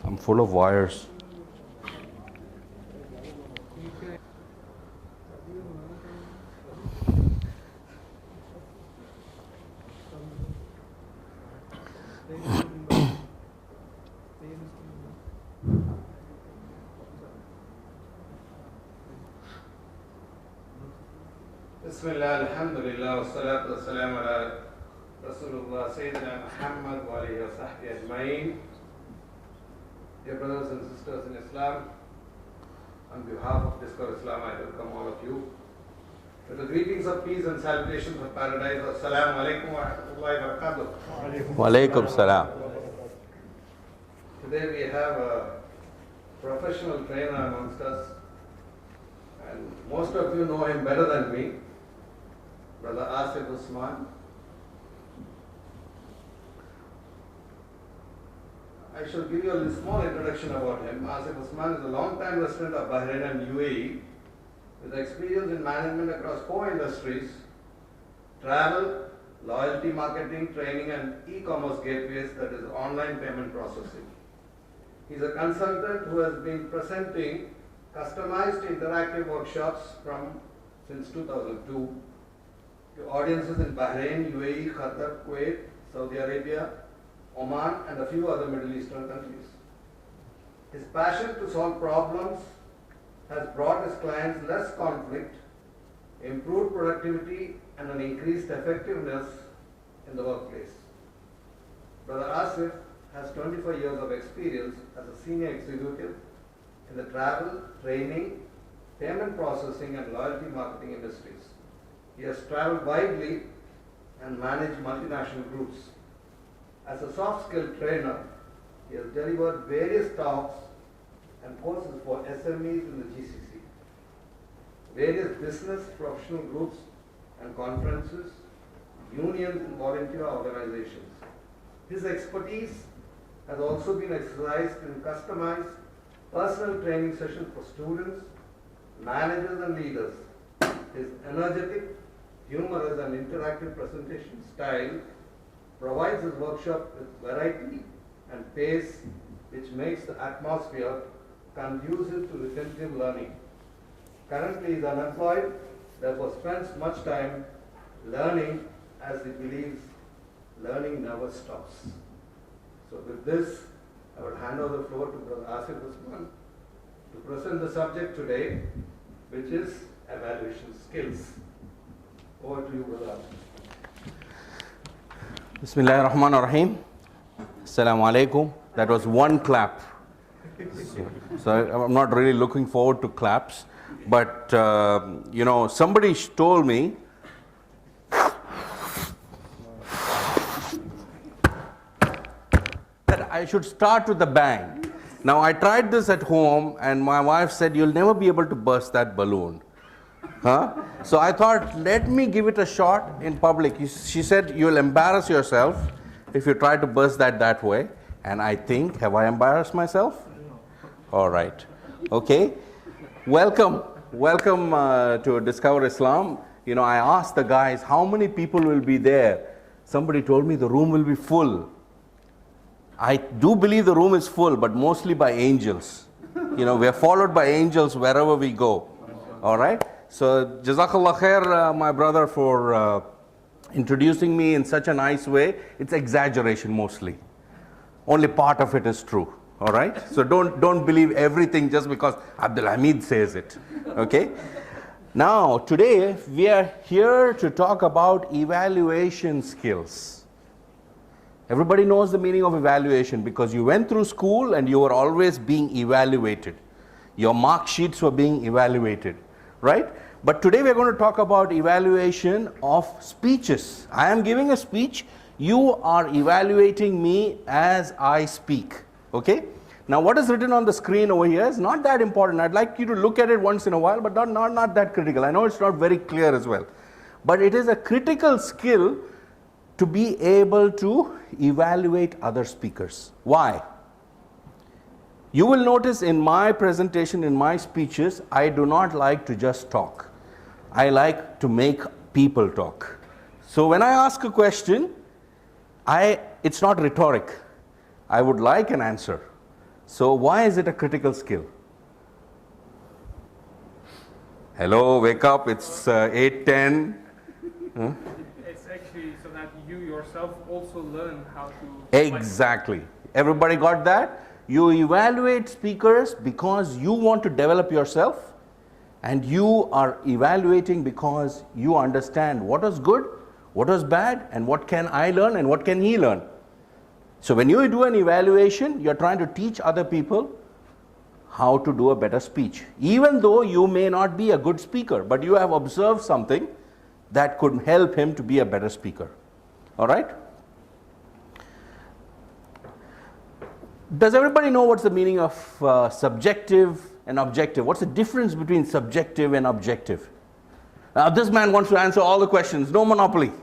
I'm full of wires. Bismillah, alhamdulillah, wa salatu wa salam ala Rasulullah, Sayyidina Muhammad wa alihi wa sahbihi ajma'in. Dear brothers and sisters in Islam, on behalf of Discover Islam, I welcome all of you with the greetings of peace and salutations of paradise. Assalamu alaikum wa rahmatullahi wa barakatuh. Wa alaikum salam. Today we have a professional trainer amongst us, and most of you know him better than me, Brother Asif Osman. I shall give you a small introduction about him. Asif Osman is a long-time resident of Bahrain and UAE with experience in management across 4 industries: travel, loyalty marketing, training and e-commerce gateways, that is online payment processing. He is a consultant who has been presenting customized interactive workshops since 2002 to audiences in Bahrain, UAE, Qatar, Kuwait, Saudi Arabia, Oman and a few other Middle Eastern countries. His passion to solve problems has brought his clients less conflict, improved productivity and an increased effectiveness in the workplace. Brother Asif has 24 years of experience as a senior executive in the travel, training, payment processing and loyalty marketing industries. He has traveled widely and managed multinational groups. As a soft skill trainer, he has delivered various talks and courses for SMEs in the GCC, various business professional groups and conferences, unions and volunteer organizations. His expertise has also been exercised in customized personal training sessions for students, managers and leaders. His energetic, humorous and interactive presentation style provides his workshop with variety and pace, which makes the atmosphere conducive to retentive learning. Currently he is unemployed, therefore spends much time learning, as he believes learning never stops. So with this, I will hand over the floor to Brother Asif Osman to present the subject today, which is evaluation skills. Over to you, Brother Asif. Bismillahir Rahmanir Rahim. Assalamu alaikum. That was one clap. So I'm not really looking forward to claps, but somebody told me that I should start with a bang. Now I tried this at home and my wife said, "You'll never be able to burst that balloon." So I thought, let me give it a shot in public. She said, "You'll embarrass yourself if you try to burst that way." And I think, have I embarrassed myself? All right. Okay. Welcome to Discover Islam. I asked the guys, how many people will be there? Somebody told me the room will be full. I do believe the room is full, but mostly by angels. We are followed by angels wherever we go. All right. So Jazakallah khair, my brother, for introducing me in such a nice way. It's exaggeration mostly. Only part of it is true. All right. So don't believe everything just because Abdul Hamid says it. Okay. Now today we are here to talk about evaluation skills. Everybody knows the meaning of evaluation because you went through school and you were always being evaluated. Your mark sheets were being evaluated, right? But today we are going to talk about evaluation of speeches. I am giving a speech. You are evaluating me as I speak, okay? Now what is written on the screen over here is not that important. I'd like you to look at it once in a while, but not that critical. I know it's not very clear as well. But it is a critical skill to be able to evaluate other speakers. Why? You will notice in my presentation, in my speeches, I do not like to just talk. I like to make people talk. So when I ask a question, it's not rhetoric. I would like an answer. So why is it a critical skill? Hello, wake up, it's 8:10. Huh? It's actually so that you yourself also learn how to... Exactly. Everybody got that? You evaluate speakers because you want to develop yourself, and you are evaluating because you understand what was good, what was bad, and what can I learn and what can he learn. So when you do an evaluation, you're trying to teach other people how to do a better speech. Even though you may not be a good speaker, but you have observed something that could help him to be a better speaker. All right? Does everybody know what's the meaning of subjective and objective? What's the difference between subjective and objective? Now this man wants to answer all the questions, no monopoly.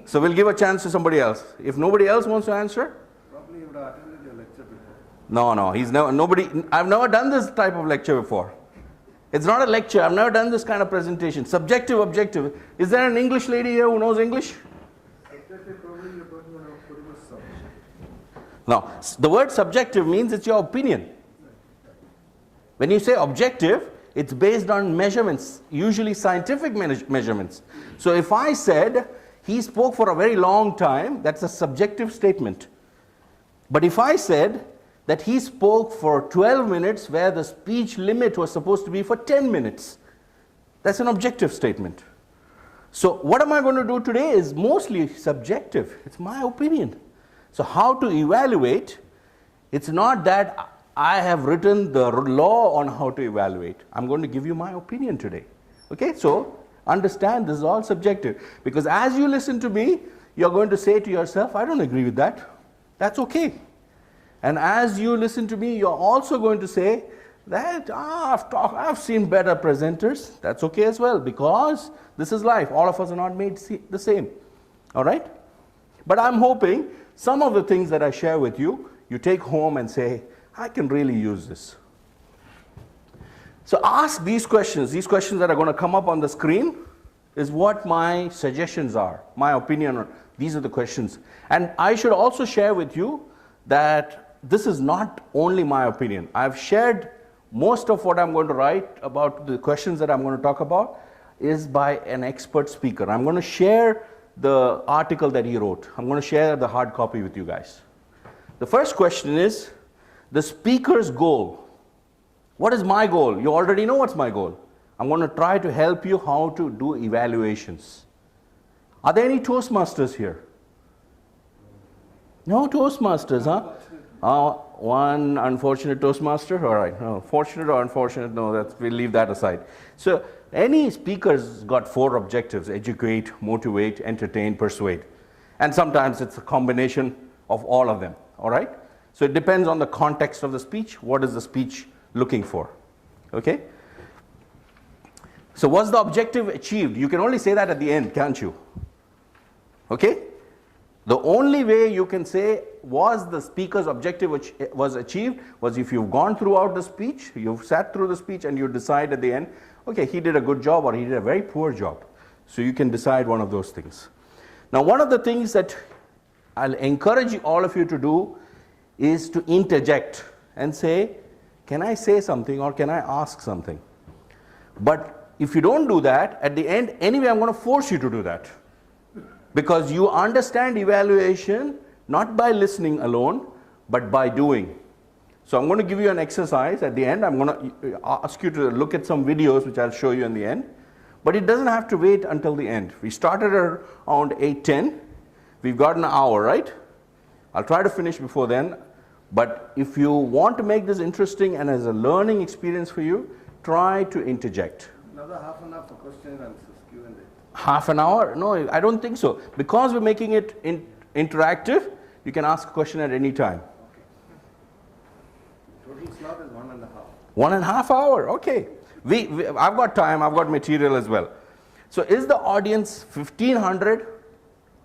So we'll give a chance to somebody else. If nobody else wants to answer? Probably you would have attended your lecture before. No, I've never done this type of lecture before. It's not a lecture, I've never done this kind of presentation. Subjective, objective. Is there an English lady here who knows English? Subjective, probably you're talking about pretty much subject. No, the word subjective means it's your opinion. When you say objective, it's based on measurements, usually scientific measurements. So if I said, he spoke for a very long time, that's a subjective statement. But if I said that he spoke for 12 minutes where the speech limit was supposed to be for 10 minutes, that's an objective statement. So what am I going to do today is mostly subjective. It's my opinion. So how to evaluate, it's not that I have written the law on how to evaluate. I'm going to give you my opinion today. Okay, so understand this is all subjective. Because as you listen to me, you're going to say to yourself, I don't agree with that. That's okay. And as you listen to me, you're also going to say that I've seen better presenters. That's okay as well, because this is life. All of us are not made the same. All right? But I'm hoping some of the things that I share with you, you take home and say, I can really use this. So ask these questions. These questions that are going to come up on the screen is what my suggestions are, my opinion. These are the questions. And I should also share with you that this is not only my opinion. I've shared most of what I'm going to write about the questions that I'm going to talk about is by an expert speaker. I'm going to share the article that he wrote. I'm going to share the hard copy with you guys. The first question is the speaker's goal. What is my goal? You already know what's my goal. I'm going to try to help you how to do evaluations. Are there any Toastmasters here? No Toastmasters, huh? One unfortunate Toastmaster? All right. No, fortunate or unfortunate? No, we'll leave that aside. So any speaker's got 4 objectives: educate, motivate, entertain, persuade. And sometimes it's a combination of all of them. All right? So it depends on the context of the speech. What is the speech looking for? Okay? So was the objective achieved? You can only say that at the end, can't you? Okay? The only way you can say was the speaker's objective which was achieved was if you've gone throughout the speech, you've sat through the speech and you decide at the end, okay, he did a good job or he did a very poor job. So you can decide one of those things. Now one of the things that I'll encourage all of you to do is to interject and say, can I say something or can I ask something? But if you don't do that, at the end, anyway, I'm going to force you to do that. Because you understand evaluation not by listening alone, but by doing. So I'm going to give you an exercise at the end. I'm going to ask you to look at some videos, which I'll show you in the end. But it doesn't have to wait until the end. We started around 8:10. We've got an hour, right? I'll try to finish before then. But if you want to make this interesting and as a learning experience for you, try to interject. Another half an hour for question and answers, Q&A. Half an hour? No, I don't think so. Because we're making it interactive, you can ask a question at any time. Okay. Total slot is 1.5. 1.5 hour, okay. I've got time, I've got material as well. So is the audience 1,500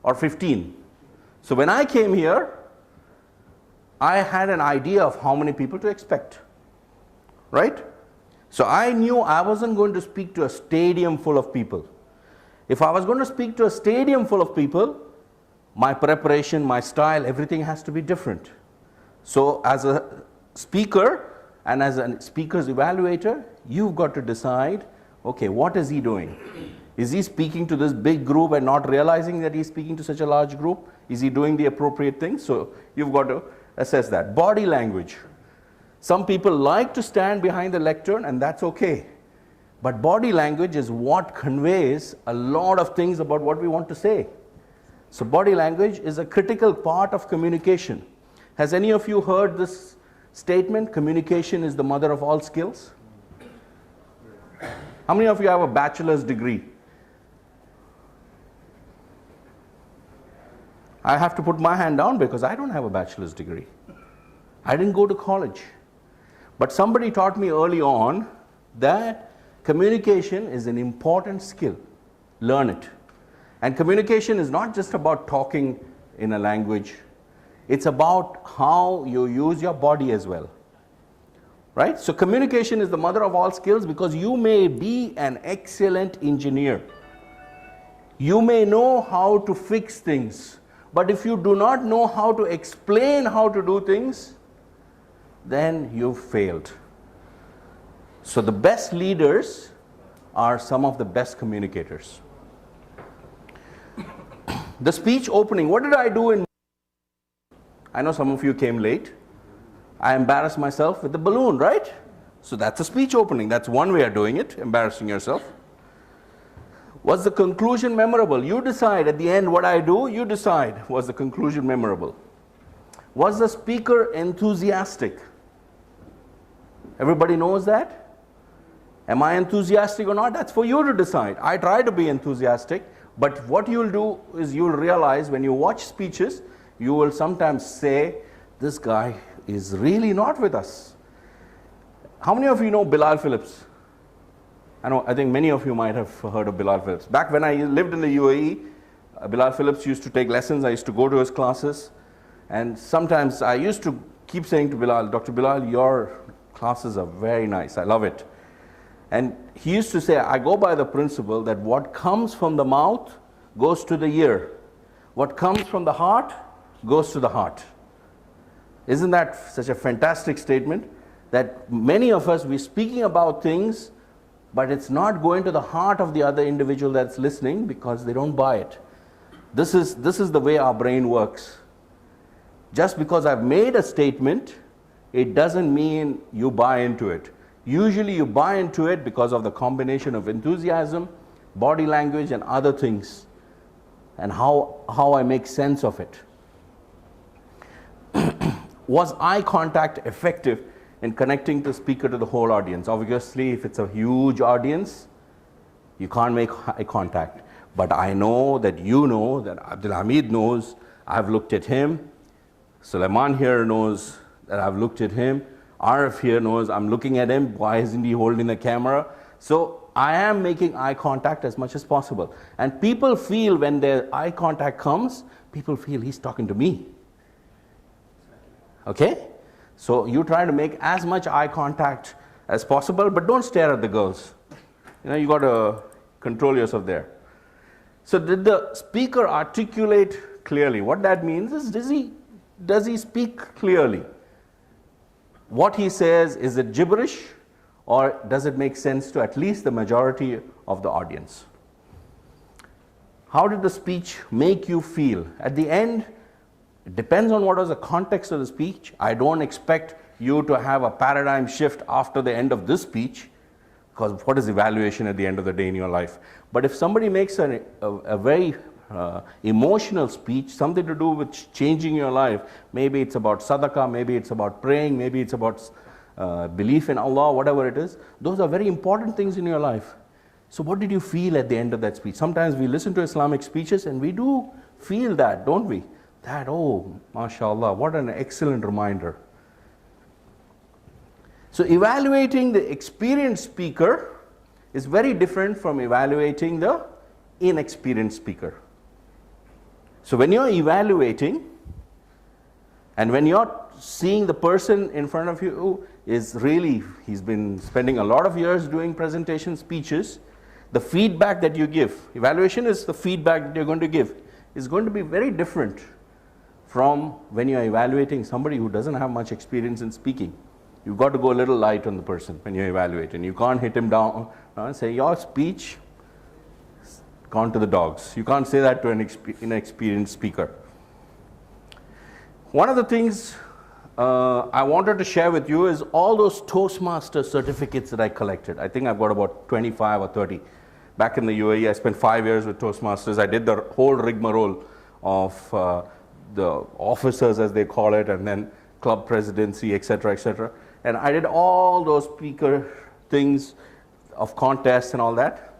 or 15? So when I came here, I had an idea of how many people to expect, right? So I knew I wasn't going to speak to a stadium full of people. If I was going to speak to a stadium full of people, my preparation, my style, everything has to be different. So as a speaker and as a speaker's evaluator, you've got to decide, okay, what is he doing? Is he speaking to this big group and not realizing that he's speaking to such a large group? Is he doing the appropriate things? So you've got to assess that. Body language. Some people like to stand behind the lectern, and that's okay. But body language is what conveys a lot of things about what we want to say. So body language is a critical part of communication. Has any of you heard this statement, communication is the mother of all skills? How many of you have a bachelor's degree? I have to put my hand down because I don't have a bachelor's degree. I didn't go to college. But somebody taught me early on that communication is an important skill. Learn it. And communication is not just about talking in a language. It's about how you use your body as well. Right? So communication is the mother of all skills because you may be an excellent engineer. You may know how to fix things. But if you do not know how to explain how to do things, then you've failed. So the best leaders are some of the best communicators. The speech opening, what did I do in... I know some of you came late. I embarrassed myself with the balloon, right? So that's a speech opening. That's one way of doing it, embarrassing yourself. Was the conclusion memorable? You decide at the end what I do, you decide. Was the conclusion memorable? Was the speaker enthusiastic? Everybody knows that? Am I enthusiastic or not? That's for you to decide. I try to be enthusiastic, but what you'll do is you'll realize when you watch speeches, you will sometimes say, this guy is really not with us. How many of you know Bilal Phillips? I think many of you might have heard of Bilal Phillips. Back when I lived in the UAE, Bilal Phillips used to take lessons. I used to go to his classes. And sometimes I used to keep saying to Bilal, Dr. Bilal, your classes are very nice. I love it. And he used to say, I go by the principle that what comes from the mouth goes to the ear. What comes from the heart goes to the heart. Isn't that such a fantastic statement? That many of us, we're speaking about things, but it's not going to the heart of the other individual that's listening because they don't buy it. This is the way our brain works. Just because I've made a statement, it doesn't mean you buy into it. Usually you buy into it because of the combination of enthusiasm, body language, and other things, and how I make sense of it. Was eye contact effective in connecting the speaker to the whole audience? Obviously, if it's a huge audience, you can't make eye contact. But I know that you know, that Abdul Hamid knows, I've looked at him. Sulaiman here knows that I've looked at him. Arif here knows I'm looking at him. Why isn't he holding the camera? So I am making eye contact as much as possible. And people feel when their eye contact comes, people feel he's talking to me. Okay? So you try to make as much eye contact as possible, but don't stare at the girls. You got to control yourself there. So did the speaker articulate clearly? What that means is, does he speak clearly? What he says, is it gibberish, or does it make sense to at least the majority of the audience? How did the speech make you feel? At the end, it depends on what was the context of the speech. I don't expect you to have a paradigm shift after the end of this speech, because what is evaluation at the end of the day in your life? But if somebody makes a very emotional speech, something to do with changing your life, maybe it's about sadaqah, maybe it's about praying, maybe it's about belief in Allah, whatever it is, those are very important things in your life. So what did you feel at the end of that speech? Sometimes we listen to Islamic speeches and we do feel that, don't we? That, oh, mashallah, what an excellent reminder. So evaluating the experienced speaker is very different from evaluating the inexperienced speaker. So when you're evaluating, and when you're seeing the person in front of you is really, he's been spending a lot of years doing presentation speeches, the feedback that you give, evaluation is the feedback that you're going to give, is going to be very different from when you're evaluating somebody who doesn't have much experience in speaking. You've got to go a little light on the person when you evaluate, and you can't hit him down and say, your speech gone to the dogs. You can't say that to an inexperienced speaker. One of the things I wanted to share with you is all those Toastmasters certificates that I collected. I think I've got about 25 or 30. Back in the UAE, I spent 5 years with Toastmasters. I did the whole rigmarole of the officers, as they call it, and then club presidency, etc., etc. And I did all those speaker things of contests and all that.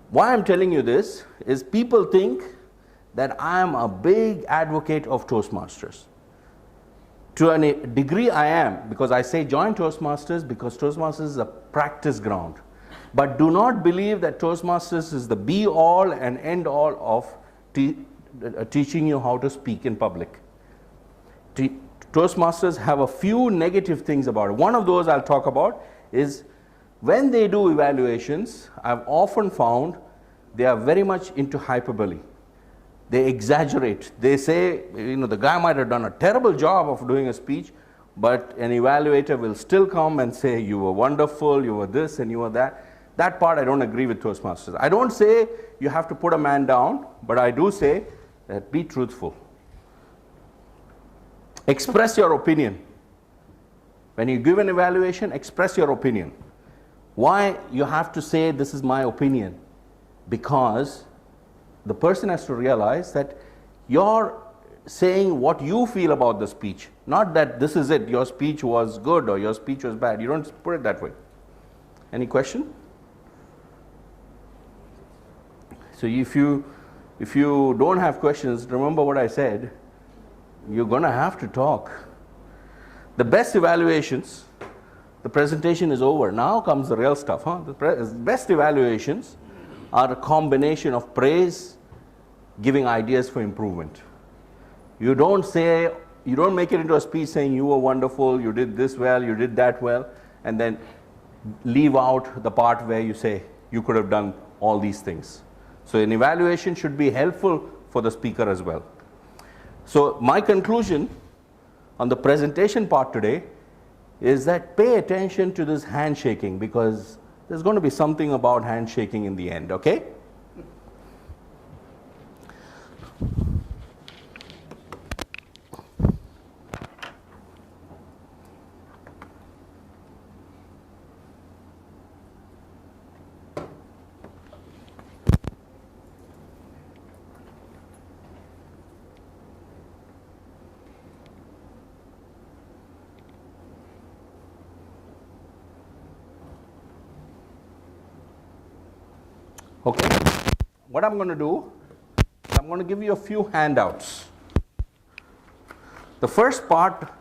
Why I'm telling you this is people think that I am a big advocate of Toastmasters. To a degree I am, because I say join Toastmasters because Toastmasters is a practice ground. But do not believe that Toastmasters is the be all and end all of teaching you how to speak in public. Toastmasters have a few negative things about it. One of those I'll talk about is when they do evaluations, I've often found they are very much into hyperbole. They exaggerate. They say, the guy might have done a terrible job of doing a speech, but an evaluator will still come and say, you were wonderful, you were this and you were that. That part I don't agree with Toastmasters. I don't say you have to put a man down, but I do say that be truthful. Express your opinion. When you give an evaluation, express your opinion. Why you have to say this is my opinion? Because the person has to realize that you're saying what you feel about the speech, not that this is it, your speech was good or your speech was bad. You don't put it that way. Any question? So if you don't have questions, remember what I said, you're going to have to talk. The best evaluations, the presentation is over. Now comes the real stuff. The best evaluations are a combination of praise, giving ideas for improvement. You don't make it into a speech saying you were wonderful, you did this well, you did that well, and then leave out the part where you say you could have done all these things. So an evaluation should be helpful for the speaker as well. So my conclusion on the presentation part today is that pay attention to this handshaking, because there's going to be something about handshaking in the end, okay? Okay, what I'm going to do, I'm going to give you a few handouts. The first part,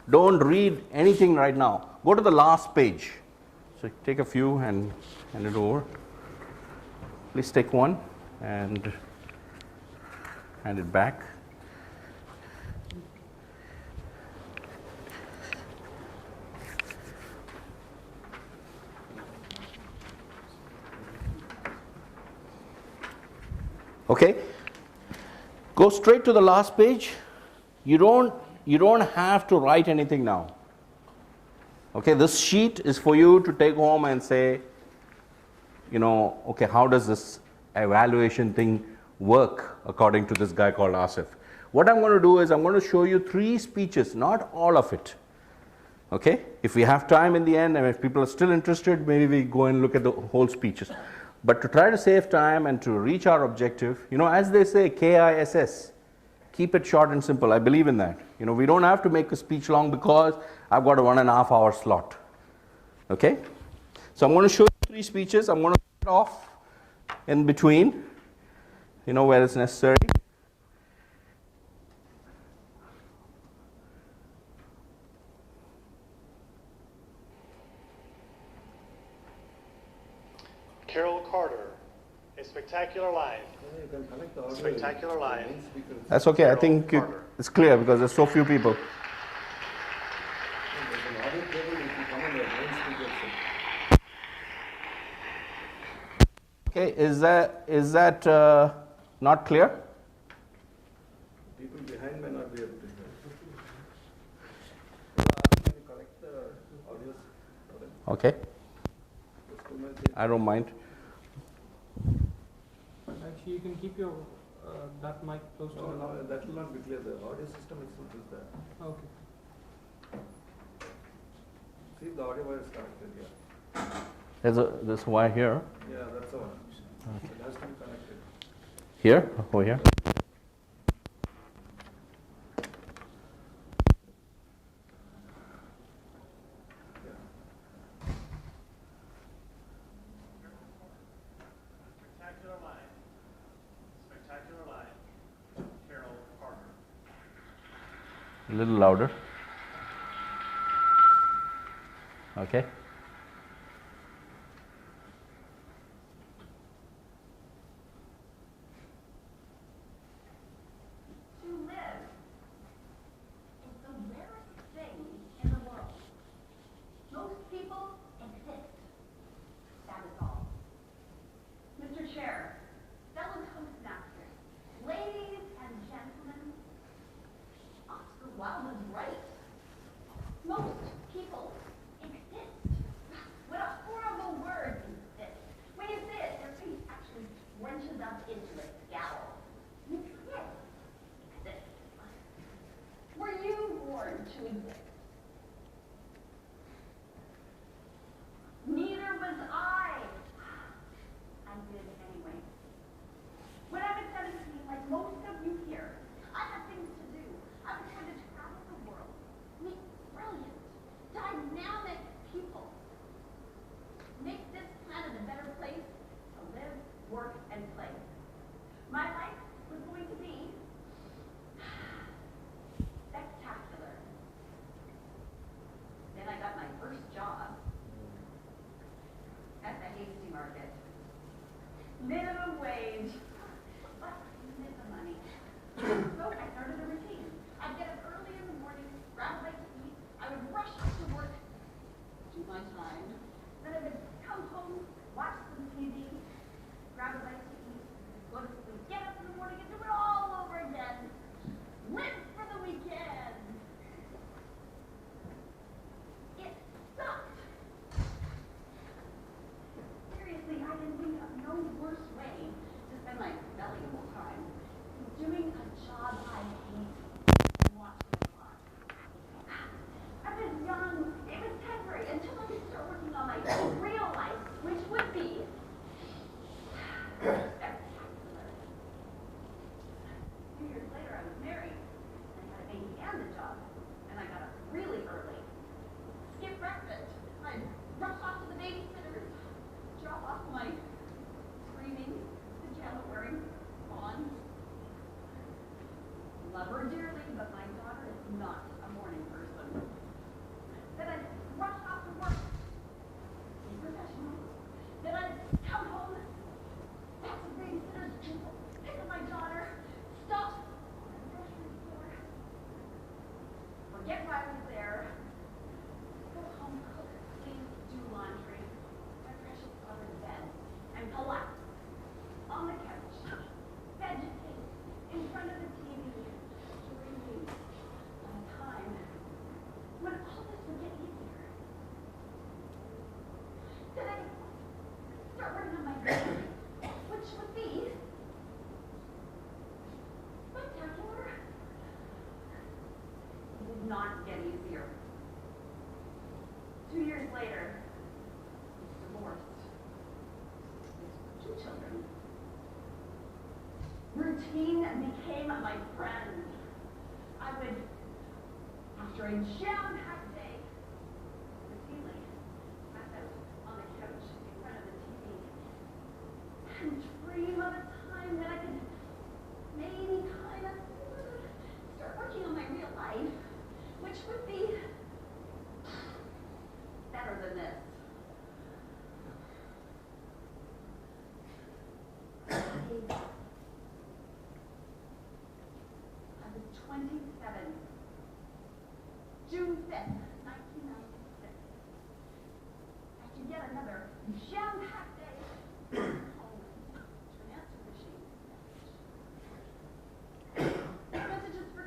don't read anything right now. Go to the last page. So take a few and hand it over. Please take one and hand it back. Okay, go straight to the last page. You don't have to write anything now. Okay, this sheet is for you to take home and say, okay, how does this evaluation thing work according to this guy called Asif? What I'm going to do is I'm going to show you 3 speeches, not all of it. Okay, if we have time in the end and if people are still interested, maybe we go and look at the whole speeches. But to try to save time and to reach our objective, as they say, KISS, keep it short and simple. I believe in that. We don't have to make a speech long because I've got a 1.5 hour slot. Okay? So I'm going to show you 3 speeches. I'm going to cut off in between, where it's necessary. Spectacular line. Spectacular line. That's okay. I think it's clear because there's so few people. Okay, is that not clear? People behind may not be able to hear. Can you collect the audios? Okay. I don't mind. Actually, you can keep your that mic close to No, the no, that will not be clear. The audio system itself is there. Okay. See, the audio wire is connected here. There's this wire here. Yeah, that's the one. It has to be connected. Here? Over here? Spectacular line. Spectacular line. Carol Parker. A little louder. Okay. To live is the rarest thing in the world. Most people exist. That is all. Mr. Chair, fellow Toastmasters, ladies and gentlemen, Oscar Wilde is right. Most people exist. What a horrible word is this. When you say it, your face actually wrenches up into a scowl. You exist. Were you born to exist? Neither was I. I did anyway. When I was 17, like most of you here, I had things to do. I was going to travel the world, meet brilliant, dynamic people, make this planet a better place to live, work, and play. My life was going to be spectacular. Then I got my first job at the Hasty Market. Minimum wage, but I needed the money. So I started a routine. I'd get up early in the morning, grab a bite to eat. I would rush off to work, do my time. Then I would come home, watch some TV, grab a bite to eat, go to sleep, get up in the morning and do it all over again. Live for the weekend. It sucked. Seriously, I can think of no worse way to spend my valuable time than doing a job I hate and watching the clock. I was young, it was temporary, until I could start working on my real life, which would be spectacular. 2 years later, I was married. I had a baby and a job, and I got up really early. Skip breakfast. I'd rush off to the babysitters, drop off my screaming, pajama-wearing fawn. Love her dearly, but my daughter is not a morning person. Then I'd rush off to work, be professional. Then I'd come home, back to the babysitter's table, pick up my daughter, stop at the grocery store, forget why I was there, go home, cook, clean, do laundry, my precious father to bed, and collapse on the couch, vegetate in front of the TV, dreaming of a time when all this would get easier. Then I start working on my career, which would be spectacular. It did not get easier. 2 years later, he's divorced. With 2 children. Routine became my friend. I would, after a jam-packed day, routinely pass out on the couch in front of the TV and dream of a time that I could maybe kind of start working on my real life, which would be better than this. I was 27. June 5th, 1996. After yet another jam-packed day, home to an answer machine. Messages for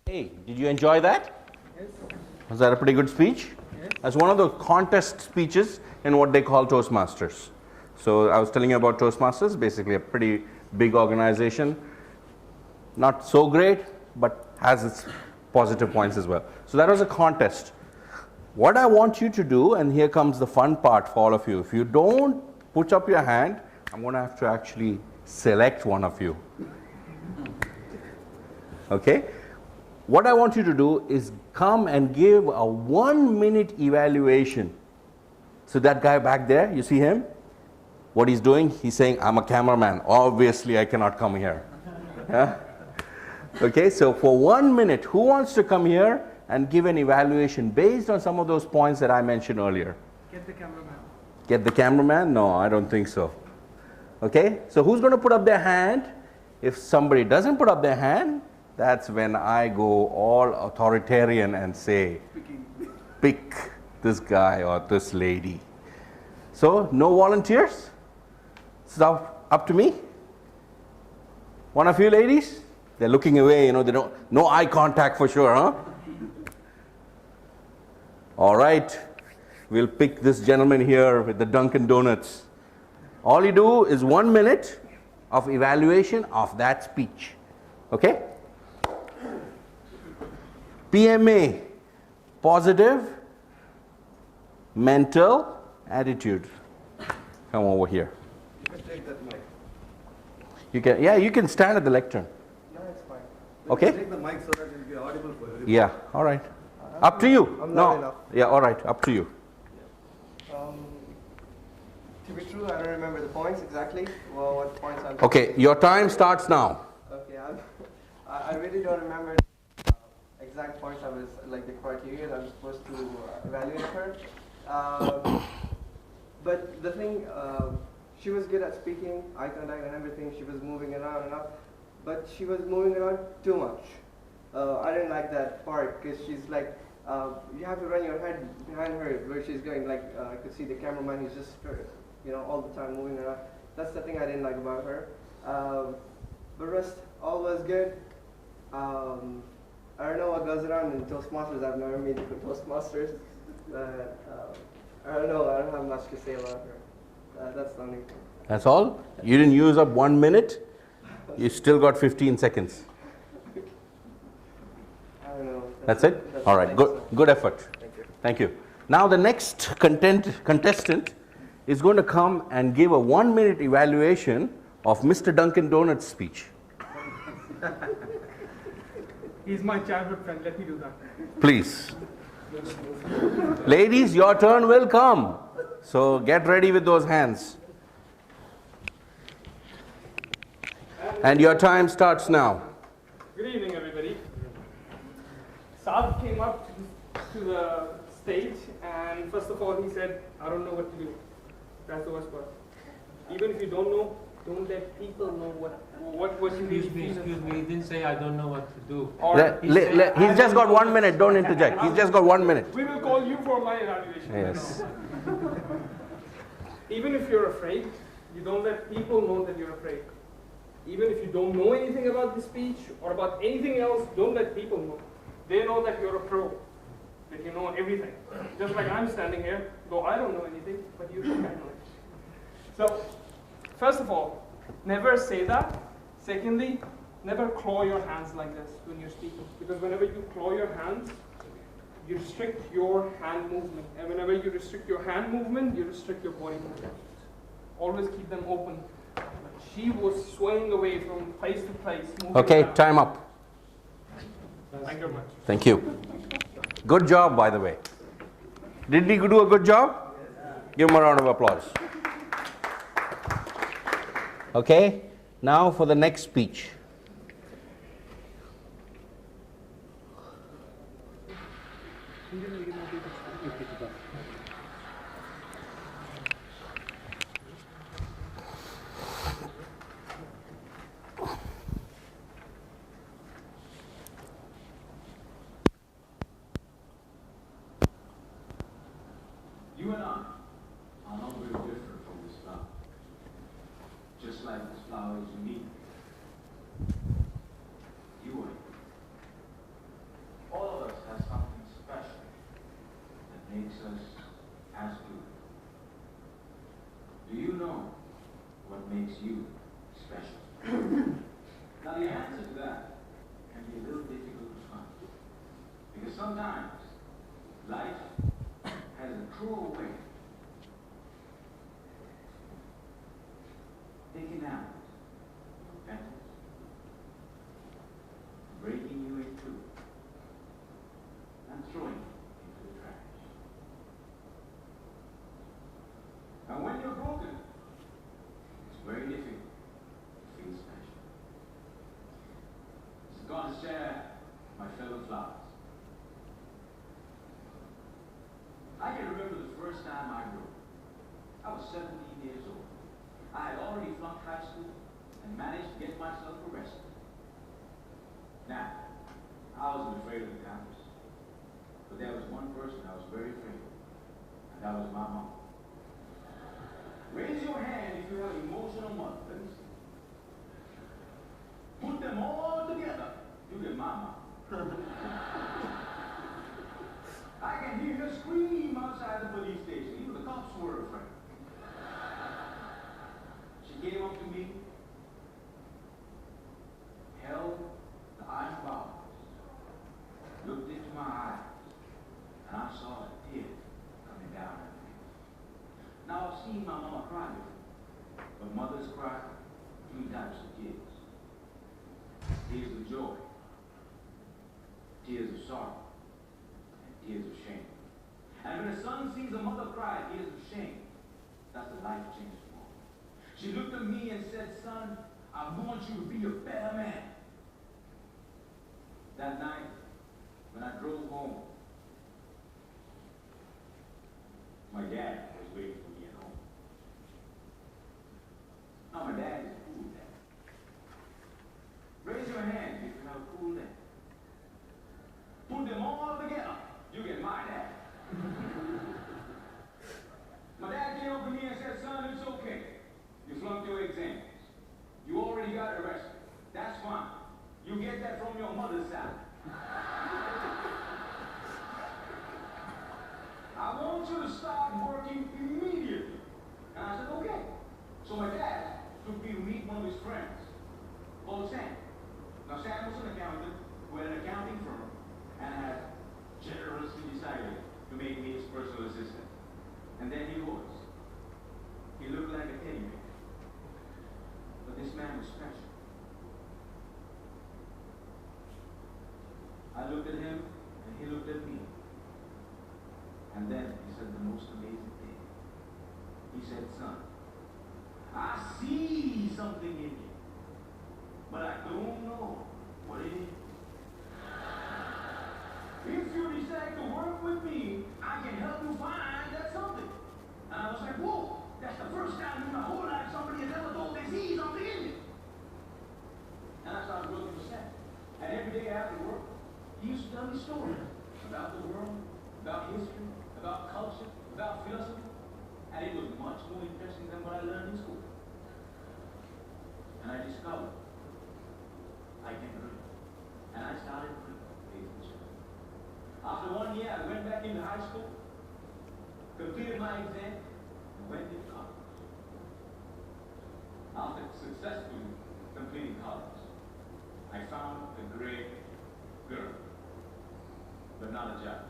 Hey, did you enjoy that? Yes. Was that a pretty good speech? Yes. That's one of the contest speeches in what they call Toastmasters. So I was telling you about Toastmasters, basically a pretty big organization. Not so great, but has its positive points as well. So that was a contest. What I want you to do, and here comes the fun part for all of you. If you don't put up your hand, I'm going to have to actually select one of you. Okay? What I want you to do is come and give a 1-minute evaluation. So that guy back there, you see him? What he's doing, he's saying, I'm a cameraman. Obviously, I cannot come here. Yeah? Okay, so for 1 minute, who wants to come here and give an evaluation based on some of those points that I mentioned earlier? Get the cameraman. Get the cameraman? No, I don't think so. Okay, so who's going to put up their hand? If somebody doesn't put up their hand, that's when I go all authoritarian and say, pick this guy or this lady. So, no volunteers? So, up to me? One of you ladies? They're looking away, you know, they don't, no eye contact for sure, huh? All right, we'll pick this gentleman here with the Dunkin' Donuts. All you do is 1 minute of evaluation of that speech. Okay? PMA, positive mental attitude. Come over here. You can take that mic. You can, yeah, you can stand at the lectern. No, it's fine. Okay. Take the mic so that it will be audible for everyone. Yeah, all right. Up to you. I'm No. loud enough. Yeah, all right, up to you. To be true, I don't remember the points exactly. Well, what points I'm. Okay, your time starts now. Okay, I really don't remember exact points. I was like the criteria that I'm supposed to evaluate her. But the thing, she was good at speaking, eye contact and everything. She was moving around enough, but she was moving around too much. I didn't like that part because she's like, you have to run your head behind her where she's going. Like I could see the cameraman, he's just, you know, all the time moving around. That's the thing I didn't like about her. The rest, all was good. I don't know what goes around in Toastmasters. I've never made it to Toastmasters. But I don't know. I don't have much to say about her. That's the only thing. That's all? You didn't use up 1 minute? You still got 15 seconds. I don't know. That's it? That's All right, good, so. good effort. Thank you. Thank you. Now the next contestant is going to come and give a 1 minute evaluation of Mr. Dunkin' Donuts' speech. He's my childhood friend. Let me do that. Please. Ladies, your turn will come. So get ready with those hands. And your time starts now. Good evening, everybody. Saad came up to the stage, and first of all, he said, "I don't know what to do." That's the worst part. Even if you don't know, don't let people know what you really feel. Excuse me, he didn't say I don't know what to do. Or He's just got 1 minute. Don't interject. He's just got 1 minute. we will call you for my evaluation. Yes. Even if you're afraid, you don't let people know that you're afraid. Even if you don't know anything about the speech or about anything else, don't let people know. They know that you're a pro, that you know everything. Just like I'm standing here, though I don't know anything, but you think I know it. So, first of all, never say that. Secondly, never claw your hands like this when you're speaking. Because whenever you claw your hands, you restrict your hand movement. And whenever you restrict your hand movement, you restrict your body movement. Always keep them open. She was swaying away from place to place. Okay, around. time up. Thank you very much. Thank you. Good job, by the way. Did he do a good job? Give him a round of applause. Okay, now for the next speech. You and I are not very different from this flower. Just like this flower is unique. You are. answer to that can be a little difficult to find. Because sometimes life has a cruel way taking out your petals, breaking you in two, and throwing you into the trash. And when you're broken, it's very difficult to feel special. So God to share my fellow flowers. I can remember the first time I grew. I was 17 years old. I had already flunked high school and managed to get myself arrested. Now, I wasn't afraid of the cops, but there was one person I was very afraid of, and that was my mom. Raise your hand if you have emotional mother. Let me see. Put them all together. You get my mom. I can hear her scream outside the police station. Even the cops were afraid. She came up to me, held the iron bars, looked into my eyes, and I saw a tear coming down her face. Now I've seen my mama cry before, but mothers cry 3 types of tears. Tears of joy, tears of sorrow, and tears of shame. And when a son sees a mother cry tears of shame, that's a life-changing moment. She looked at me and said, son, I want you to be a better man. That night, when I drove home, my dad was waiting for me at home. Now, my dad is a cool dad. Raise your hand if you have a cool dad. Put them all together. You get my dad. My dad came up to me and said, son, it's okay. You flunked your exams. You already got arrested. That's fine. You get that from your mother's side. I want you to start working immediately. And I said, okay. So my dad took me to meet one of his friends called Sam. Now Sam was an accountant who had an accounting firm and had generously decided to make me his personal assistant. And then he was. He looked like a teddy bear. But this man was special. I looked at him, and he looked at me. And then he said the most amazing thing. He said, son, I see something in you, but I don't know what it is. If you decide to work with me, I can help you find that something. And I was like, whoa, that's the first time in my whole life somebody has ever told me they see something in me. And I started working with Sam. And every day after work, he used to tell me stories about the world, about history, about culture, about philosophy. And it was much more interesting than what I learned in school. And I discovered I can read. And I started reading. After 1 year, I went back into high school, completed my exam, and went into college. After successfully completing college, I found a great girl, but not a job.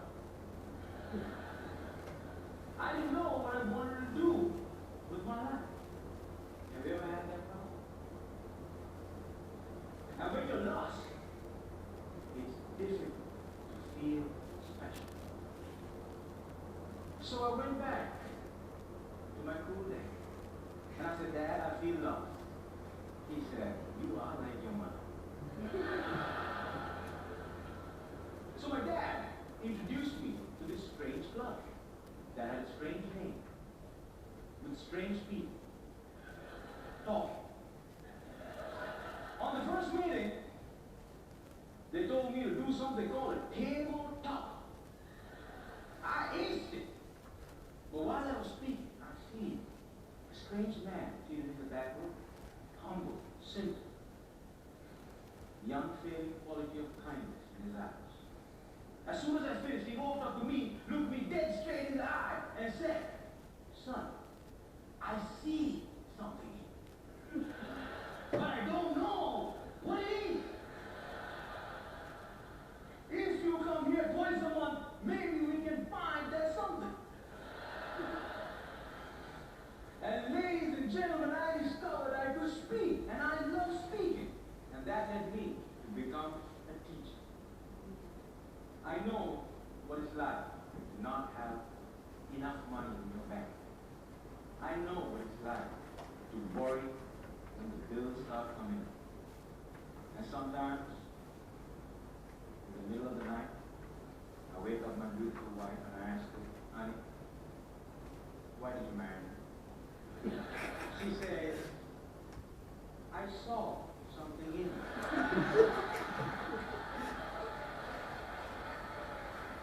I didn't know what I wanted to do with my life. Have you ever had that problem? Now when you're lost, it's difficult to feel special. So I went back to my cool day. And I said, Dad, I feel lost. He said, you are like your mother. So my dad introduced me to this strange club that had a strange name, with strange people talking. On the first meeting, they told me to do something called a table talk. I aced it. But while I was speaking, I seen a strange man seated in the back room, humble, simple, the unfailing quality of kindness in his eyes. As soon as I finished, he walked up to me, looked me dead straight in the eye, and said, son, I see something in you. But I don't know what it is. I know what it's like to not have enough money in your bank. I know what it's like to worry when the bills start coming. And sometimes, in the middle of the night, I wake up my beautiful wife and I ask her, honey, why did you marry me? She says, I saw something in you.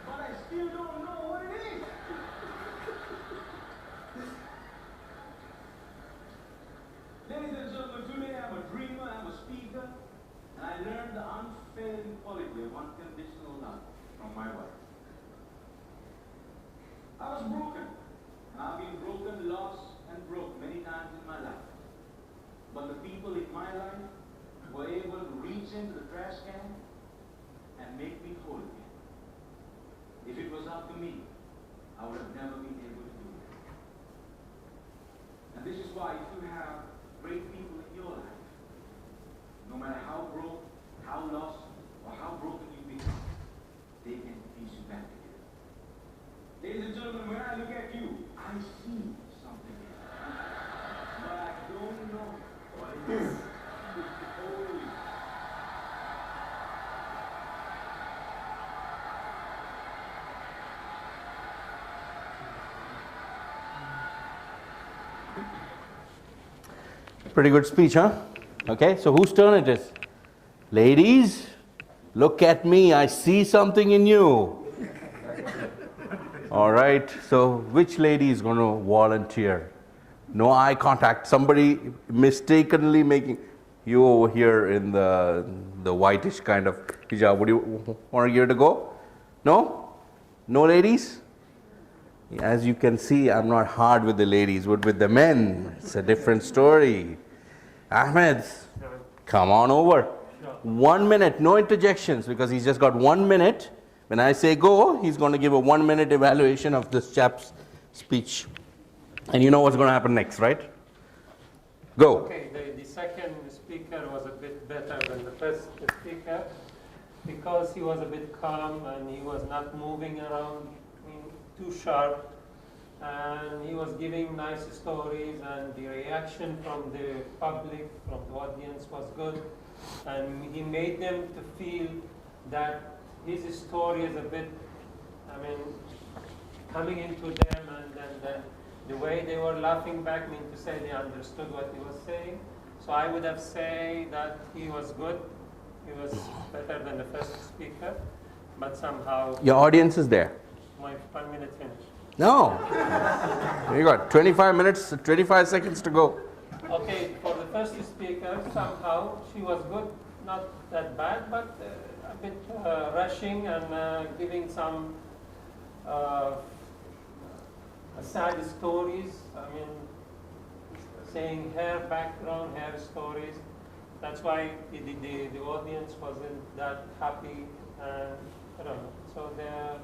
But I still don't know what it is. Ladies and gentlemen, today I'm a dreamer, I'm a speaker, and I learned the unfailing quality of unconditional love from my wife. I was broken, and I've been broken, lost, and broke many times in my life. But the people in my life were able to reach into the trash can and make me whole again. If it was up to me, I would have never been able to do it. And this is why if you have great people in your life, no matter how broke, how lost, or how broken you become, they can piece you back together. Ladies and gentlemen, when I look at you, I see something. But I don't know what it is. Holy. Pretty good speech, huh? Okay, so whose turn it is? Ladies, look at me, I see something in you. All right, so which lady is going to volunteer? No eye contact. Somebody mistakenly making you over here in the whitish kind of hijab. Would you want to give it a go? No? No ladies? As you can see, I'm not hard with the ladies, but with the men, it's a different story. Ahmed, come on over. 1 minute, no interjections, because he's just got 1 minute. When I say go, he's going to give a 1 minute evaluation of this chap's speech. And you know what's going to happen next, right? Go. Okay, the second speaker was a bit better than the first speaker because he was a bit calm and he was not moving around too sharp, and he was giving nice stories, and the reaction from the public, from the audience was good, and he made them to feel that his story is a bit, coming into them, and then the way they were laughing back mean to say they understood what he was saying. So I would have said that he was good, he was better than the first speaker, but somehow... Your audience is there. My 1 minute finished. No. You got 25 minutes, 25 seconds to go. Okay, for the first speaker, somehow she was good, not that bad, but a bit rushing and giving some sad stories. Saying her background, her stories. That's why the audience wasn't that happy. I don't know. So they're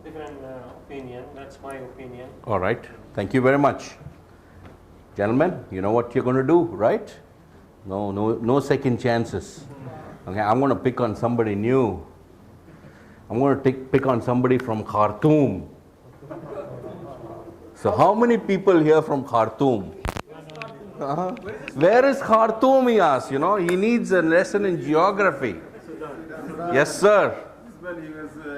different opinion. That's my opinion. All right. Thank you very much. Gentlemen, you know what you're going to do, right? No second chances. Okay, I'm going to pick on somebody new. I'm going to pick on somebody from Khartoum. So how many people here from Khartoum? Where is Khartoum, he asks, he needs a lesson in geography. Yes, sir.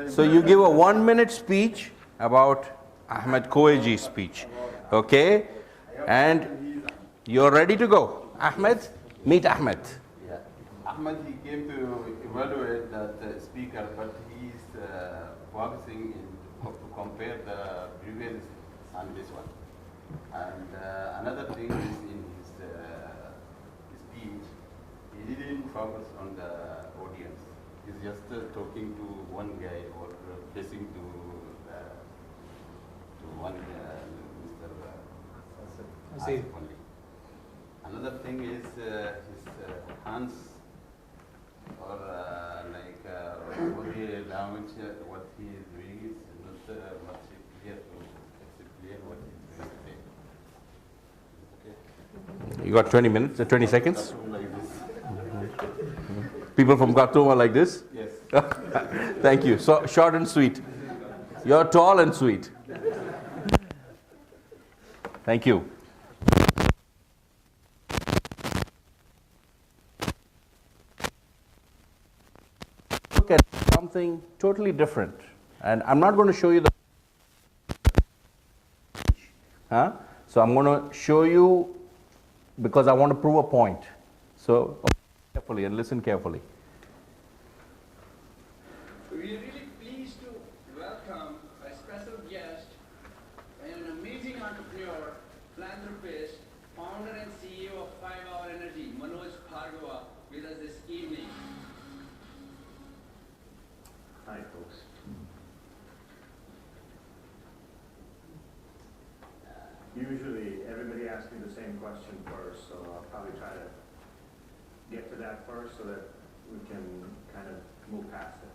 So you give a 1 minute speech about Ahmed Koeji's speech, okay? And you're ready to go. Ahmed, meet Ahmed. Yeah. Ahmed, he came to evaluate that speaker, but he's focusing to compare the previous and this one. And another thing is in his speech, he didn't focus on the audience. He's just talking to one guy or facing to one Mr. Asif only. Another thing is his hands or body language, what he is doing is not much clear to explain what he is doing today. Okay. You got 20 minutes, 20 seconds. Like this. People from Khartoum are like this? Yes. Thank you. So short and sweet. You're tall and sweet. Thank you. Look at something totally different. And I'm not going to show you the so I'm going to show you because I want to prove a point. So carefully and listen carefully. We're really pleased to welcome a special guest and an amazing entrepreneur, philanthropist, founder and CEO of 5 Hour Energy, Manoj Bhargava, with us this evening. Hi, folks. Usually, everybody asks me the same question first, so I'll probably try to get to that first so that we can kind of move past it.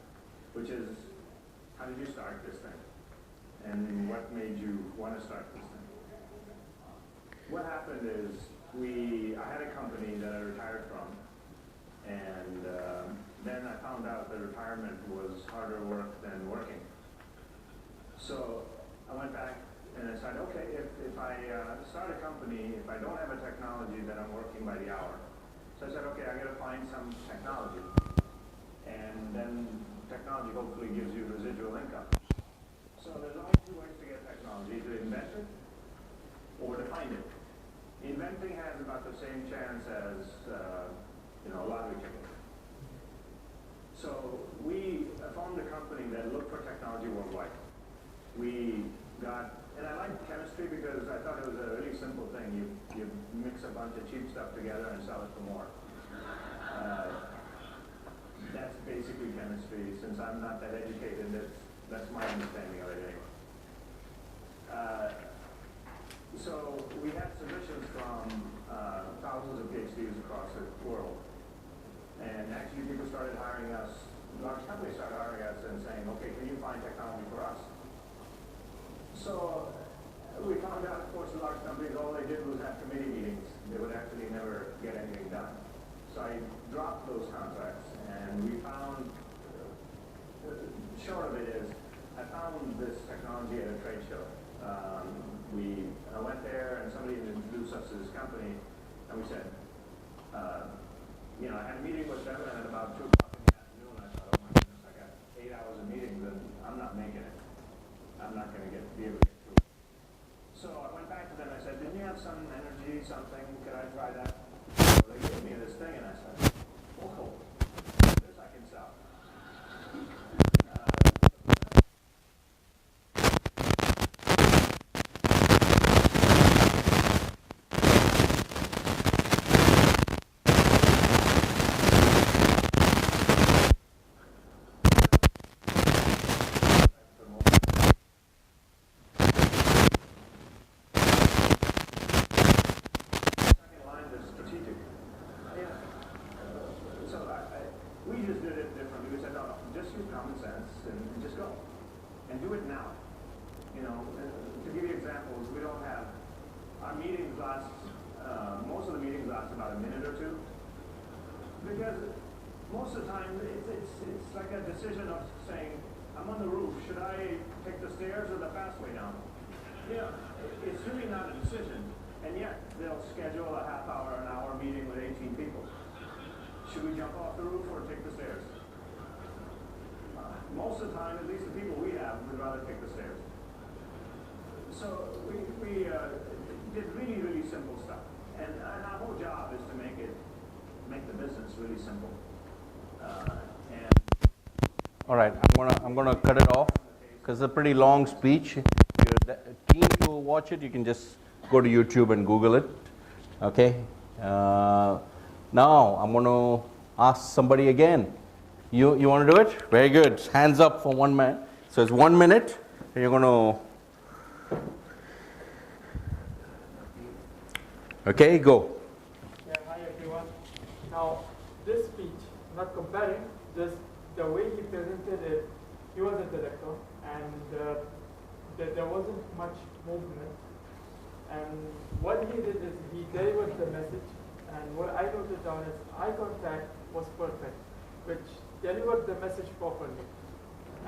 Which is, how did you start this thing? And what made you want to start this thing? What happened is, I had a company that I retired from, and then I found out that retirement was harder work than working. So I went back and I said, okay, if I start a company, if I don't have a technology, then I'm working by the hour. So I said, okay, I got to find some technology. And then technology hopefully gives you residual income. So there's only two ways to get technology, to invent it or to find it. Inventing has about the same chance as a lottery ticket. So we formed a company that looked for technology worldwide. And I liked chemistry because I thought it was a really simple thing. You mix a bunch of cheap stuff together and sell it for more. That's basically chemistry. Since I'm not that educated, that's my understanding of it anyway. So we had submissions from thousands of PhDs across the world. And actually people started hiring us, large companies started hiring us and saying, okay, can you find technology for us? So we found out, of course, the large companies, all they did was have committee meetings. They would actually never get anything done. So I dropped those contracts, and we found, short of it is, I found this technology at a trade show. I went there, and somebody introduced us to this company, and we said, I had a meeting with them, and at about 2 o'clock in the afternoon, I thought, oh my goodness, I got 8 hours of meetings, and I'm not making it. I'm not going to be able to get through it. So I went back to them, and I said, didn't you have some energy, something, could I try that? So they gave me this thing, and I said, oh, this I can sell. We just did it differently. We said, no, just use common sense and just go. And do it now. To give you examples, we don't have, our meetings last, most of the meetings last about a minute or two. Because most of the time, it's like a decision of saying, I'm on the roof, should I take the stairs or the fast way down? It's really not a decision. And yet, they'll schedule a half hour, an hour meeting with 18 people. Should we jump off the roof or take the stairs? Most of the time, at least the people we have, would rather take the stairs. So we did really, really simple stuff. And our whole job is to make the business really simple. All right, I'm gonna cut it off because it's a pretty long speech. If you're keen to watch it, you can just go to YouTube and Google it. Okay. Now I'm going to ask somebody again. You want to do it? Very good. Hands up for one man. So it's 1 minute. And you're going to. Okay, go. Yeah, hi everyone. Now, this speech, not comparing, just the way he presented it, he was a director, and there wasn't much movement. And what he did is he delivered the message. And what I noted down is eye contact was perfect, which delivered the message properly.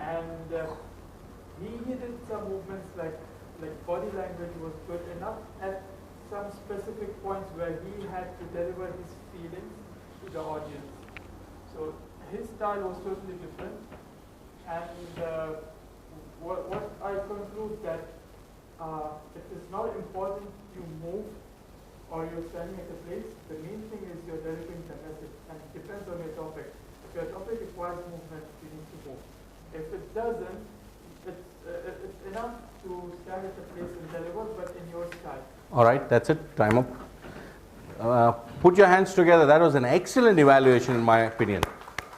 And he did some movements like body language was good enough at some specific points where he had to deliver his feelings to the audience. So his style was totally different. And what I conclude that it is not important you move or you're standing at a place. The main thing is you're delivering the message, and it depends on your topic. If your topic requires movement, you need to move. If it doesn't, it's enough to stand at a place and deliver, but in your style. All right, that's it. Time up. Put your hands together. That was an excellent evaluation, in my opinion.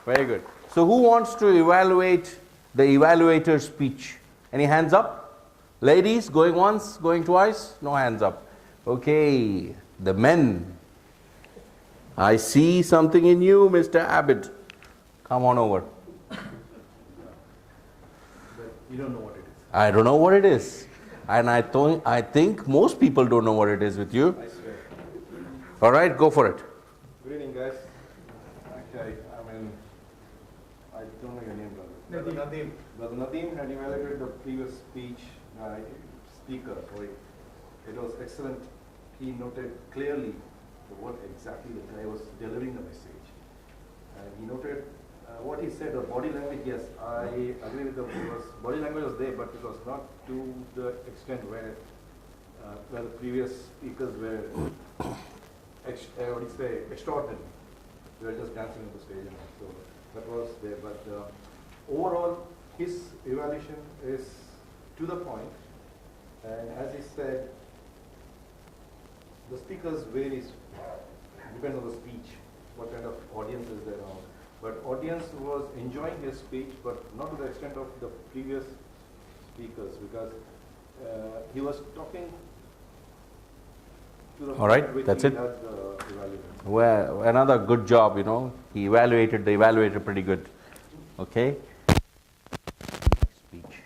Very good. So, who wants to evaluate the evaluator's speech? Any hands up? Ladies, going once, going twice? No hands up. Okay, the men. I see something in you, Mr. Abbott. Come on over. But you don't know what it is. I don't know what it is. And I think most people don't know what it is with you. I swear. All right, go for it. Good evening, guys. Okay, I don't know your name, brother. Nadeem. Brother Nadeem had evaluated the previous speaker. It was excellent. He noted clearly what exactly the guy was delivering the message. And he noted what he said, the body language, yes, I agree with the body language was there, but it was not to the extent where the previous speakers were extraordinary. They were just dancing on the stage, and so that was there. But overall, his evaluation is to the point, and as he said, the speakers varies, depends on the speech, what kind of audience is there now. But audience was enjoying his speech, but not to the extent of the previous speakers, because he was talking to the All right, that's it. Well, another good job, He evaluated the evaluator pretty good. Okay. Speech.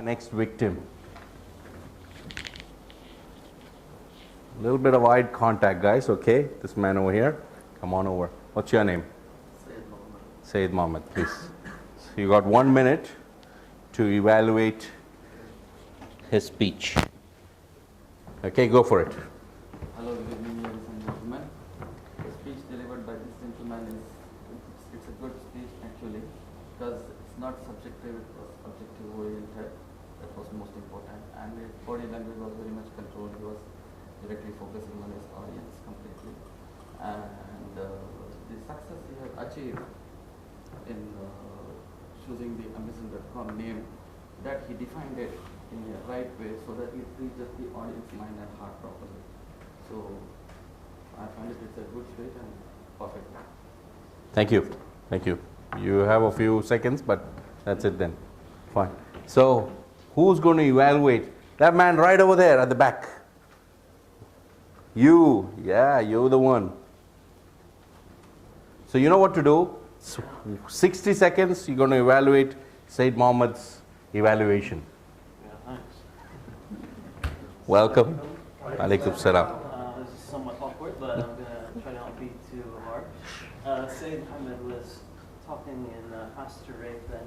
Next victim. A little bit of eye contact, guys, okay? This man over here, come on over. What's your name? Sayyid Mohammed, please. So you got 1 minute to evaluate his speech. Okay, go for it. Hello, good evening, ladies and gentlemen. The speech delivered by this gentleman it's a good speech actually, because it's not subjective, it was objective oriented. That was most important, and his body language was very much controlled. He was directly focusing on his audience completely, and the success he has achieved in choosing the Amazon.com name, that he defined it in a right way so that it reaches the audience mind and heart properly. So I find it's a good speech and perfect. Thank you. Thank you. You have a few seconds, but that's it then. Fine. So, who's going to evaluate? That man right over there at the back. You. Yeah, you're the one. So, you know what to do. 60 seconds, you're going to evaluate Said Mohammed's evaluation. Yeah, thanks. Welcome. Alaikum salam. This is somewhat awkward, but I'm going to try not to be too harsh. Sayyid Muhammad was talking in a faster rate than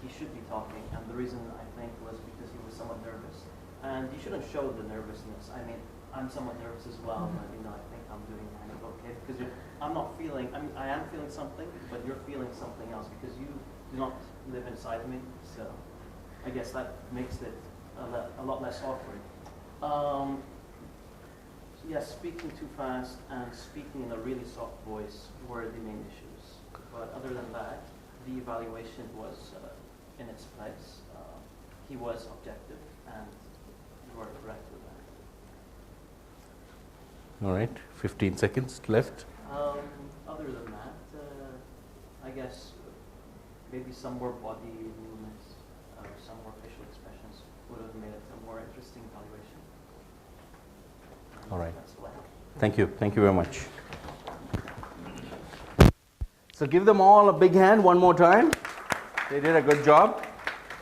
he should be talking, and the reason I think was because he was somewhat nervous. And you shouldn't show the nervousness. I mean, I'm somewhat nervous as well, but I think I'm doing kind of okay because I'm not feeling. I am feeling something, but you're feeling something else because you do not live inside me. So I guess that makes it a lot less awkward. Yes, speaking too fast and speaking in a really soft voice were the main issues. But other than that, the evaluation was in its place. He was objective, and you were correct with that. All right, 15 seconds left. Other than that, I guess maybe some more body movements, some more facial expressions would have made it a more interesting evaluation. All right. That's all I have. Thank you. Thank you very much. So give them all a big hand one more time. They did a good job.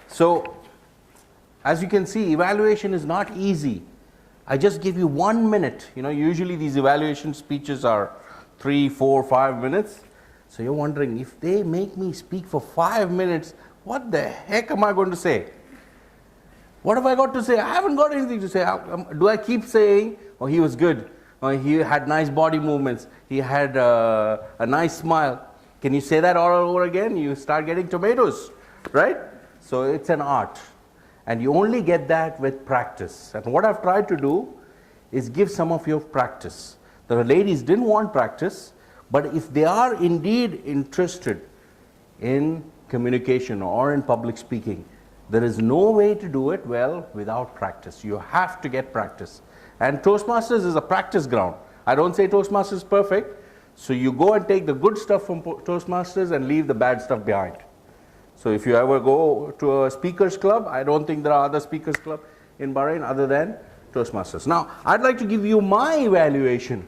So as you can see, evaluation is not easy. I just give you 1 minute. Usually these evaluation speeches are 3, 4, 5 minutes. So you're wondering, if they make me speak for 5 minutes, what the heck am I going to say? What have I got to say? I haven't got anything to say. Do I keep saying, oh, he was good, or he had nice body movements, he had a nice smile? Can you say that all over again? You start getting tomatoes, right? So it's an art. And you only get that with practice. And what I've tried to do is give some of you practice. The ladies didn't want practice, but if they are indeed interested in communication or in public speaking, there is no way to do it well without practice. You have to get practice. And Toastmasters is a practice ground. I don't say Toastmasters is perfect. So you go and take the good stuff from Toastmasters and leave the bad stuff behind. So if you ever go to a speakers club, I don't think there are other speakers club in Bahrain other than Toastmasters. Now, I'd like to give you my evaluation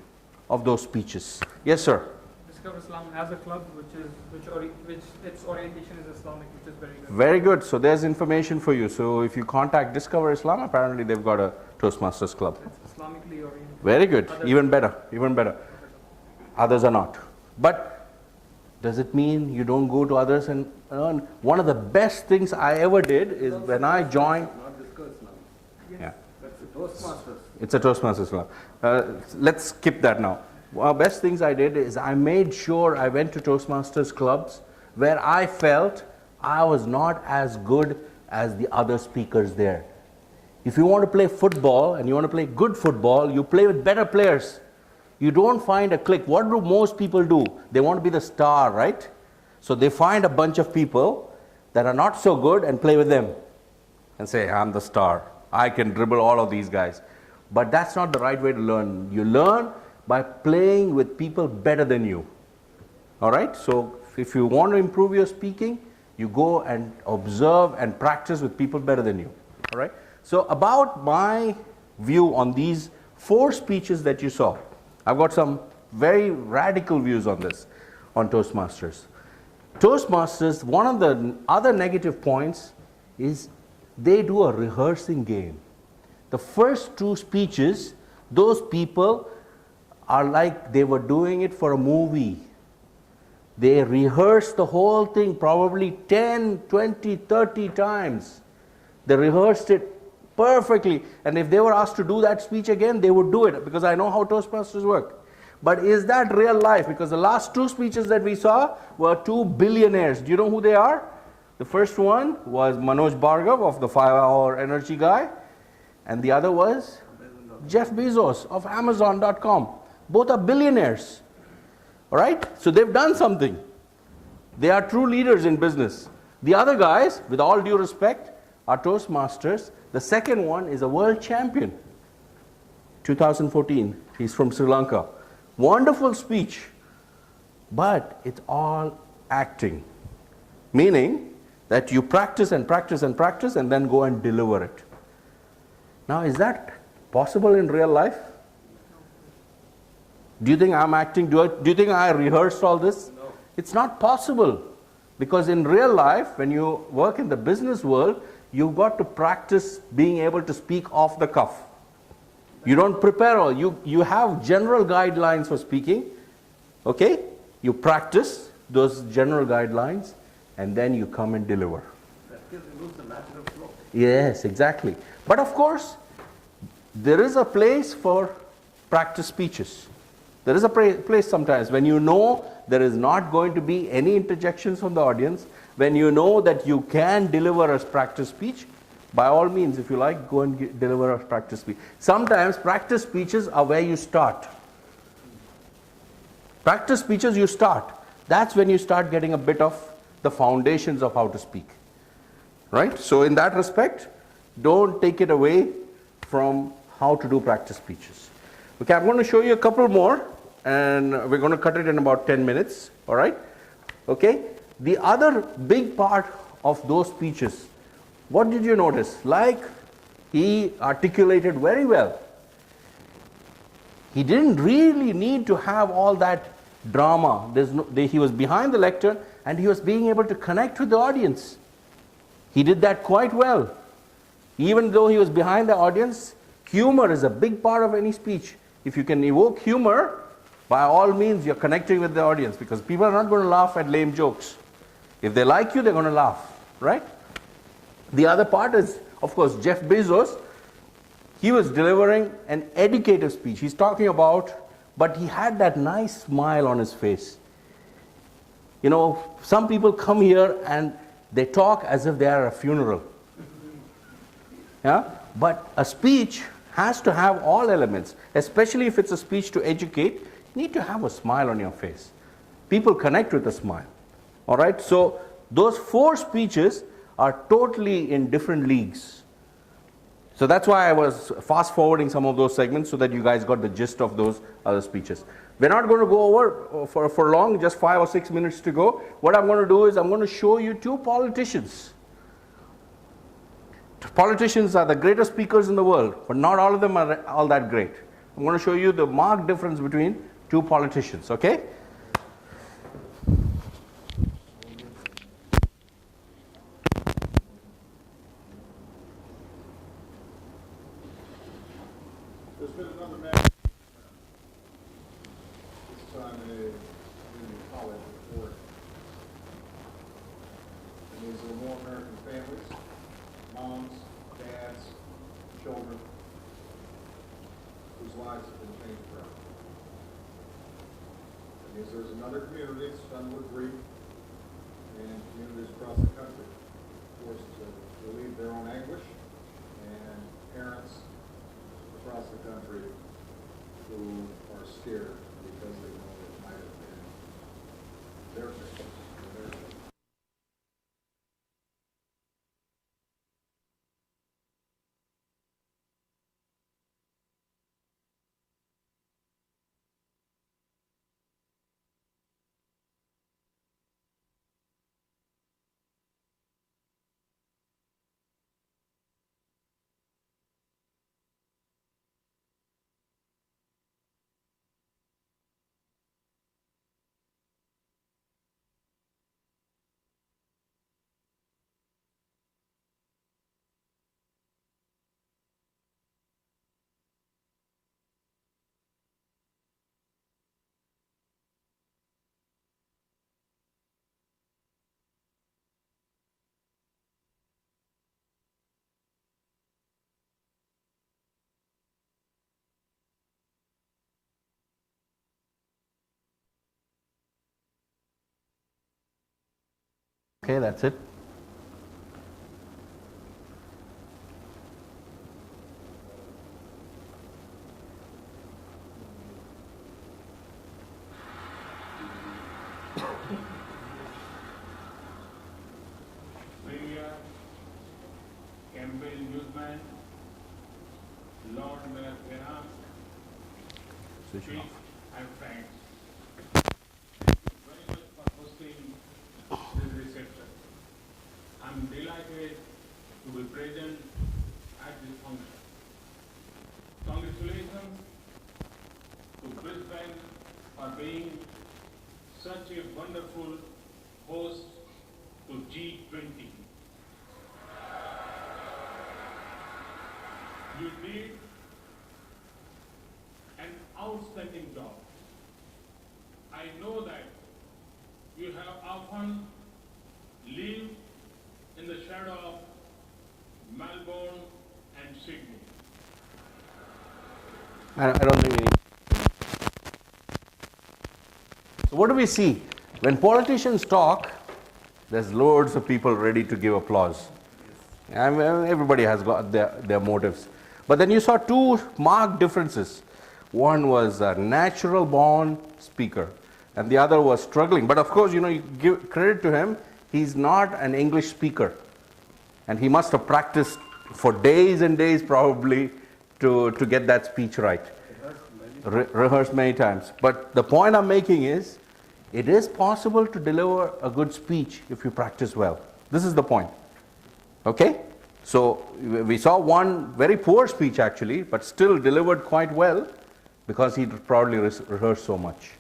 of those speeches. Yes, sir. Discover Islam has a club which its orientation is Islamic, which is very good. Very good. So there's information for you. So if you contact Discover Islam, apparently they've got a Toastmasters club. It's Islamically oriented. Very good. Even better. Even better. Others are not. But does it mean you don't go to others and earn? One of the best things I ever did is when I joined. Not Discover Islam. Yeah. That's the Toastmasters. It's a Toastmasters club. Let's skip that now. One of the best things I did is I made sure I went to Toastmasters clubs where I felt I was not as good as the other speakers there. If you want to play football and you want to play good football, you play with better players. You don't find a clique. What do most people do? They want to be the star, right? So they find a bunch of people that are not so good and play with them and say, I'm the star. I can dribble all of these guys. But that's not the right way to learn. You learn by playing with people better than you. All right? So if you want to improve your speaking, you go and observe and practice with people better than you. All right? So about my view on these 4 speeches that you saw, I've got some very radical views on this, on Toastmasters. Toastmasters, one of the other negative points is they do a rehearsing game. The first 2 speeches, those people are like they were doing it for a movie. They rehearsed the whole thing probably 10, 20, 30 times. They rehearsed it perfectly. And if they were asked to do that speech again, they would do it because I know how Toastmasters work. But is that real life? Because the last 2 speeches that we saw were 2 billionaires. Do you know who they are? The first one was Manoj Bhargav of the 5-hour energy guy. And the other was Jeff Bezos of Amazon.com. Both are billionaires. All right? So they've done something. They are true leaders in business. The other guys, with all due respect, are Toastmasters. The second one is a world champion. 2014. He's from Sri Lanka. Wonderful speech. but it's all acting. Meaning that you practice and practice and practice and then go and deliver it. Now, is that possible in real life? Do you think I'm acting? Do you think I rehearsed all this? No. It's not possible. Because in real life, when you work in the business world, you've got to practice being able to speak off the cuff. You don't prepare all. You have general guidelines for speaking. Okay? You practice those general guidelines and then you come and deliver. That gives you the natural flow. Yes, exactly. But of course, there is a place for practice speeches. There is a place sometimes when you know there is not going to be any interjections from the audience, when you know that you can deliver a practice speech, by all means, if you like, go and deliver a practice speech. Sometimes practice speeches are where you start. Practice speeches you start. That's when you start getting a bit of the foundations of how to speak. Right? So in that respect, don't take it away from how to do practice speeches. Okay, I'm going to show you a couple more and we're going to cut it in about 10 minutes. All right? Okay? The other big part of those speeches, what did you notice? Like he articulated very well. He didn't really need to have all that drama. He was behind the lectern and he was being able to connect with the audience. He did that quite well. Even though he was behind the audience, humor is a big part of any speech. If you can evoke humor, by all means you're connecting with the audience because people are not going to laugh at lame jokes. If they like you, they're going to laugh, right? The other part is, of course, Jeff Bezos. He was delivering an educative speech. He's talking about, but he had that nice smile on his face. You know, some people come here and they talk as if they are at a funeral. Yeah? But a speech has to have all elements, especially if it's a speech to educate. You need to have a smile on your face. People connect with a smile. All right? So those 4 speeches are totally in different leagues. So that's why I was fast forwarding some of those segments so that you guys got the gist of those other speeches. We're not going to go over for long, just 5 or 6 minutes to go. What I'm going to do is I'm going to show you 2 politicians. Politicians are the greatest speakers in the world, but not all of them are all that great. I'm going to show you the marked difference between 2 politicians, okay? There's been another man. This time in college at Ford. And these are more American families, moms, dads, children, whose lives have been changed forever. And there's another community, Sunwood Reef, and communities across the country, forced to relieve their own anguish, and parents across the country who are scared because they know it might have been their fault or their fault. Okay, that's it. Mayor, Campbell Newsman, Lord Mayor Finance, Chief and friends. present at this function. Congratulations to Brisbane for being such a wonderful host to G20. You did an outstanding job. I know that you have often lived in the shadow of Melbourne and Sydney. I don't think we need. So what do we see? When politicians talk, there's loads of people ready to give applause. I mean, everybody has got their motives. But then you saw two marked differences. One was a natural born speaker, and the other was struggling. But of course, you give credit to him, he's not an English speaker. And he must have practiced for days and days probably to get that speech right. Rehearsed many times. But the point I'm making is, it is possible to deliver a good speech if you practice well. This is the point. Okay? So we saw one very poor speech actually, but still delivered quite well because he probably rehearsed so much.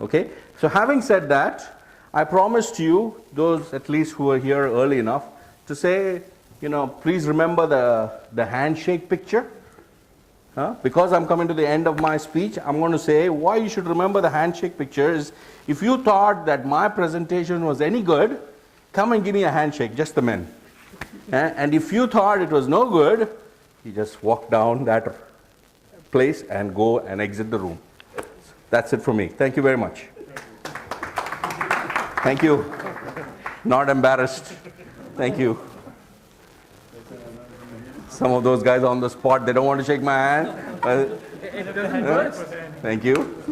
Okay? So having said that, I promised you, those at least who are here early enough, to say, please remember the handshake picture. Because I'm coming to the end of my speech, I'm going to say why you should remember the handshake picture is, if you thought that my presentation was any good, come and give me a handshake, just the men. And if you thought it was no good, you just walk down that place and go and exit the room. That's it for me. Thank you very much. Thank you. Not embarrassed. Thank you. Some of those guys on the spot, they don't want to shake my hand. Thank you.